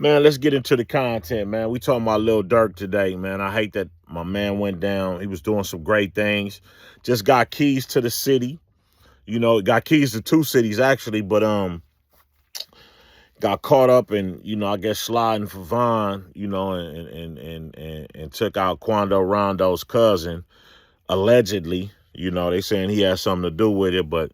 Man, let's get into the content, man. We talking about Lil Durk today, man. I hate that my man went down. He was doing some great things. Just got keys to the city. Got keys to two cities actually, but got caught up in, I guess sliding for Vaughn, and took out Quando Rondo's cousin, allegedly. They saying he had something to do with it, but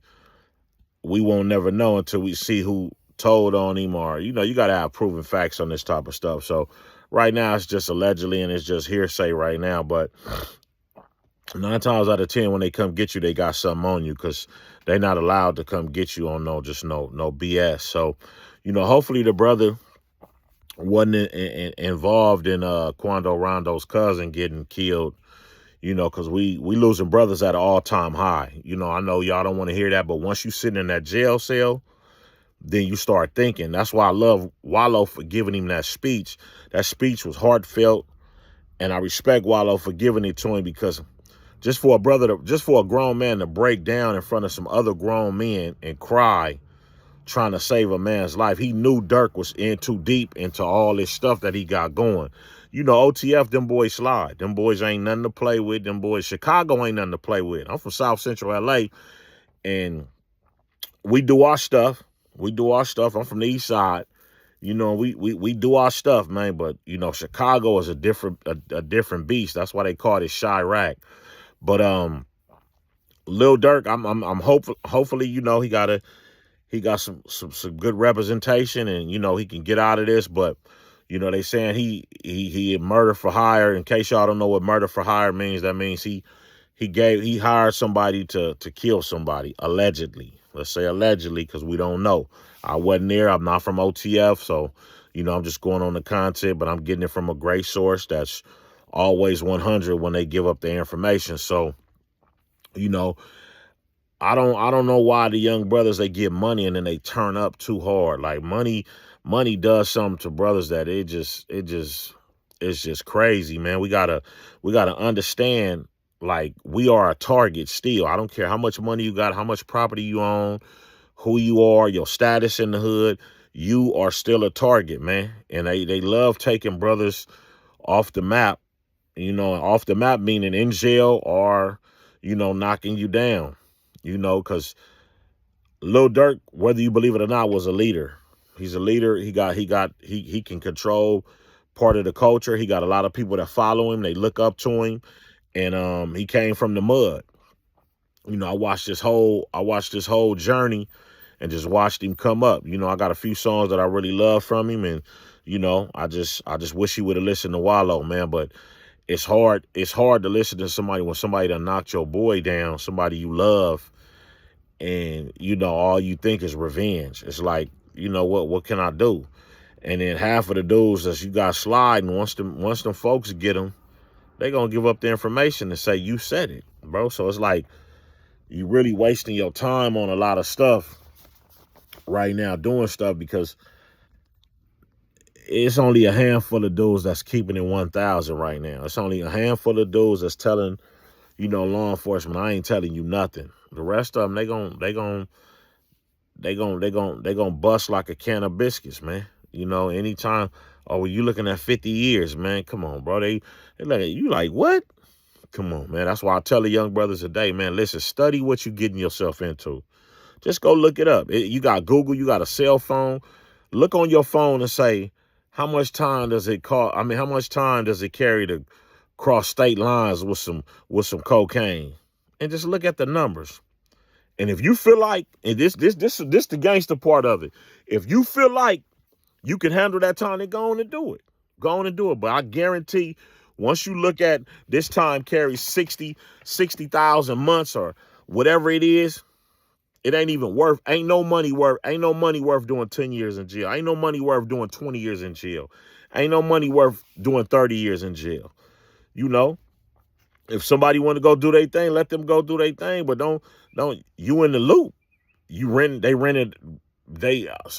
we won't never know until we see who told on him, or you got to have proven facts on this type of stuff. So right now it's just allegedly and it's just hearsay right now, but 9 times out of 10 when they come get you, they got something on you, because they're not allowed to come get you on no BS. So hopefully the brother wasn't involved in Quando Rondo's cousin getting killed, because we losing brothers at an all-time high. I know y'all don't want to hear that, but once you sitting in that jail cell, then you start thinking. That's why I love Wallow for giving him that speech. That speech was heartfelt, and I respect Wallow for giving it to him, because just for a grown man to break down in front of some other grown men and cry, trying to save a man's life. He knew Durk was in too deep into all this stuff that he got going. OTF, them boys slide. Them boys ain't nothing to play with. Them boys, Chicago ain't nothing to play with. I'm from South Central LA, and we do our stuff. I'm from the East Side. We do our stuff, man. But Chicago is a different beast. That's why they call it Chirac. But Lil Durk, I'm hopefully he got some good representation, and he can get out of this. But they saying he murder for hire. In case y'all don't know what murder for hire means, that means he hired somebody to kill somebody, allegedly. Let's say allegedly, because we don't know. I wasn't there. I'm not from OTF, so I'm just going on the content, but I'm getting it from a great source that's always 100 when they give up their information. So I don't know why the young brothers, they get money and then they turn up too hard. Like money does something to brothers that it's just crazy, man. We gotta understand, like, we are a target still. I don't care how much money you got, how much property you own, who you are, your status in the hood. You are still a target, man. And they love taking brothers off the map. Off the map meaning in jail or knocking you down. Because Lil Durk, whether you believe it or not, was a leader. He's a leader. He can control part of the culture. He got a lot of people that follow him. They look up to him, and he came from the mud. I watched this whole journey and just watched him come up. I got a few songs that I really love from him, and I just wish he would have listened to Wallow, man. But it's hard to listen to somebody when somebody done knocked your boy down, somebody you love, and all you think is revenge. It's like, what can I do? And then half of the dudes that you got sliding, once them folks get them, they gonna give up the information and say you said it, bro. So it's like you really wasting your time on a lot of stuff right now, doing stuff, because it's only a handful of dudes that's keeping it 1,000 right now. It's only a handful of dudes that's telling law enforcement, I ain't telling you nothing. The rest of them, they gonna bust like a can of biscuits, man. Anytime. Oh, well, you looking at 50 years, man. Come on, bro. They look at you like, what? Come on, man. That's why I tell the young brothers today, man, listen, study what you getting yourself into. Just go look it up. You got Google, you got a cell phone. Look on your phone and say, how much time does it cost? I mean, how much time does it carry to cross state lines with some cocaine? And just look at the numbers. And if you feel like, and this the gangster part of it, if you feel like you can handle that time, then go on and do it. Go on and do it. But I guarantee, once you look at this time carries 60,000 months or whatever it is, it ain't even worth, ain't no money worth doing 10 years in jail. Ain't no money worth doing 20 years in jail. Ain't no money worth doing 30 years in jail. If somebody want to go do their thing, let them go do their thing, but don't you in the loop.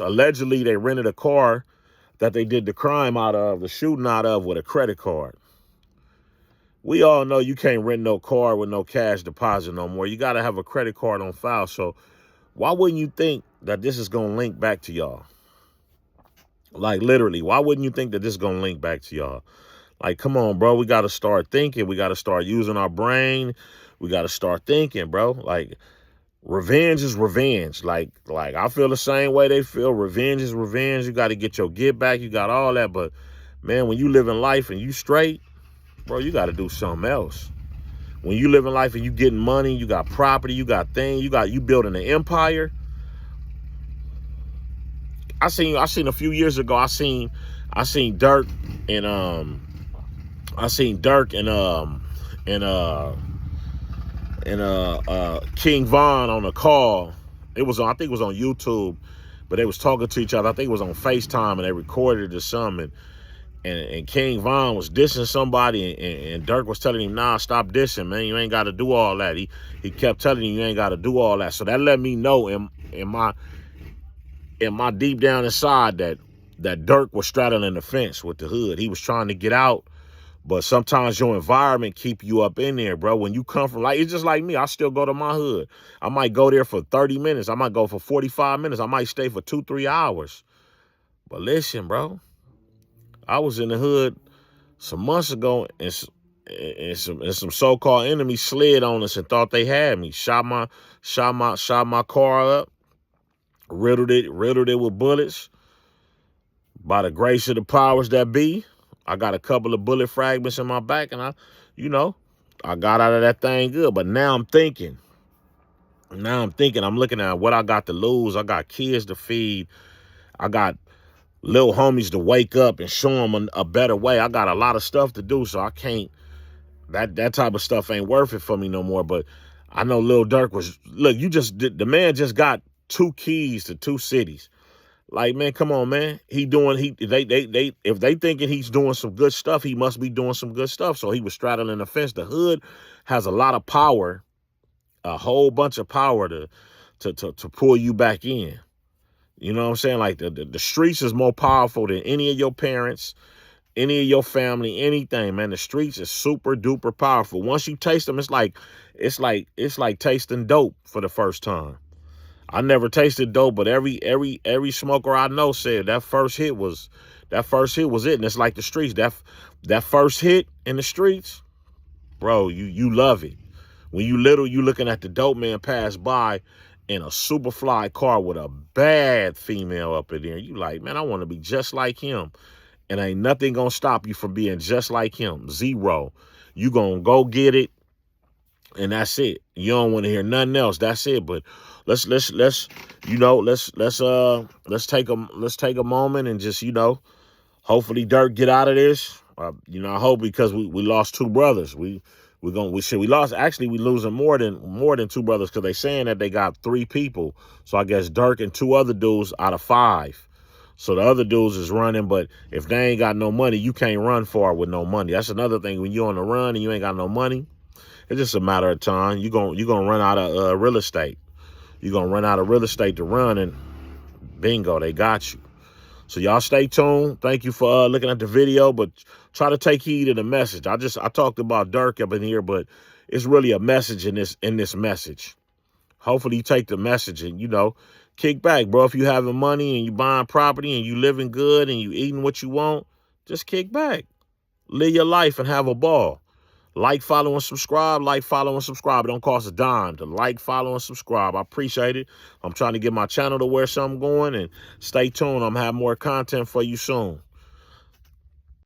Allegedly they rented a car that they did the crime out of, the shooting out of, with a credit card. We all know you can't rent no car with no cash deposit no more. You got to have a credit card on file. So why wouldn't you think that this is going to link back to y'all? Like, literally, why wouldn't you think that this is going to link back to y'all? Like, come on, bro. We got to start thinking. We got to start using our brain. We got to start thinking, bro. Like, revenge is revenge. Like I feel the same way they feel. Revenge is revenge. You got to get your get back. You got all that. But, man, when you live in life and you straight, bro, you got to do something else. When you live in life and you getting money, you got property, you got things, you building an empire. I seen a few years ago, I seen Durk and King Von on a call. It was on, I think it was on YouTube, but they was talking to each other. I think it was on FaceTime, and they recorded it or something. And King Von was dissing somebody, and Durk was telling him, nah, stop dissing, man. You ain't got to do all that. He kept telling him, you ain't got to do all that. So that let me know in my deep down inside that Durk was straddling the fence with the hood. He was trying to get out, but sometimes your environment keep you up in there, bro. When you come from, like, it's just like me. I still go to my hood. I might go there for 30 minutes. I might go for 45 minutes. I might stay for 2-3 hours. But listen, bro, I was in the hood some months ago, and some so-called enemies slid on us and thought they had me. Shot my car up, riddled it with bullets. By the grace of the powers that be, I got a couple of bullet fragments in my back, and I got out of that thing good. But now I'm thinking, I'm looking at what I got to lose. I got kids to feed. I got little homies to wake up and show them a better way. I got a lot of stuff to do, so I can't, that type of stuff ain't worth it for me no more. But I know Lil Durk was, look, the man just got 2 keys to 2 cities. Like, man, come on, man. If they thinking he's doing some good stuff, he must be doing some good stuff. So he was straddling the fence. The hood has a lot of power, a whole bunch of power to pull you back in. You know what I'm saying? Like, the streets is more powerful than any of your parents, any of your family, anything, man. The streets is super duper powerful. Once you taste them, it's like tasting dope for the first time. I never tasted dope, but every smoker I know said that first hit was it. And it's like the streets. That first hit in the streets, bro, you love it. When you looking at the dope man pass by in a super fly car with a bad female up in there. You like, man, I want to be just like him. And ain't nothing gonna stop you from being just like him. Zero. You gonna go get it, and that's it. You don't want to hear nothing else. That's it. But let's take a moment and just, hopefully Durk get out of this. I hope, because we lost 2 brothers. We lost. Actually, we losing more than 2 brothers, because they saying that they got 3 people. So I guess Durk and 2 other dudes out of 5. So the other dudes is running, but if they ain't got no money, you can't run far with no money. That's another thing. When you're on the run and you ain't got no money, it's just a matter of time. You're gonna run out of real estate. You're gonna run out of real estate to run, and bingo, they got you. So y'all stay tuned. Thank you for looking at the video, but try to take heed of the message. I talked about Durk up in here, but it's really a message in this message. Hopefully you take the message and, kick back, bro. If you having money and you buying property and you living good and you eating what you want, just kick back. Live your life and have a ball. Like, follow, and subscribe. Like, follow, and subscribe. It don't cost a dime to like, follow, and subscribe. I appreciate it. I'm trying to get my channel to where something going, and stay tuned. I'm going to have more content for you soon.